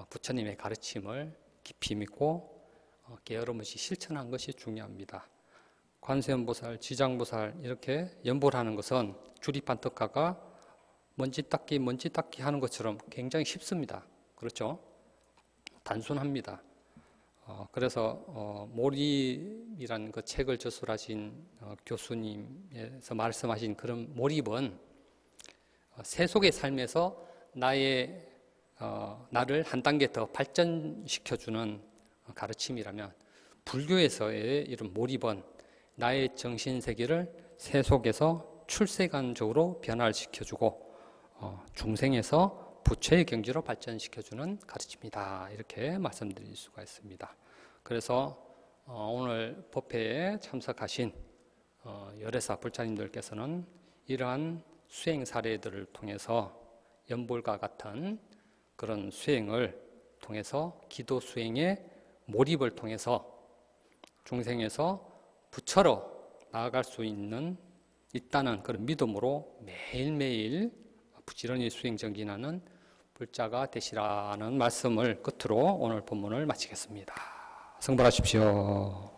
S1: 부처님의 가르침을 깊이 믿고 게으름 없이 실천한 것이 중요합니다. 관세음보살, 지장보살 이렇게 연보를 하는 것은 주리반특가가 먼지 닦기 하는 것처럼 굉장히 쉽습니다. 그렇죠? 단순합니다. 그래서 몰입이라는 그 책을 저술하신 교수님에서 말씀하신 그런 몰입은 세속의 삶에서 나를 한 단계 더 발전시켜주는 가르침이라면 불교에서의 이런 몰입은 나의 정신세계를 세속에서 출세관적으로 변화시켜주고 중생에서 부처의 경지로 발전시켜주는 가르침이다. 이렇게 말씀드릴 수가 있습니다. 그래서 오늘 법회에 참석하신 열애사 불자님들께서는 이러한 수행 사례들을 통해서 연불과 같은 그런 수행을 통해서 기도 수행의 몰입을 통해서 중생에서 부처로 나아갈 수 있다는 그런 믿음으로 매일매일 부지런히 수행 정진하는 불자가 되시라는 말씀을 끝으로 오늘 본문을 마치겠습니다. 성불하십시오.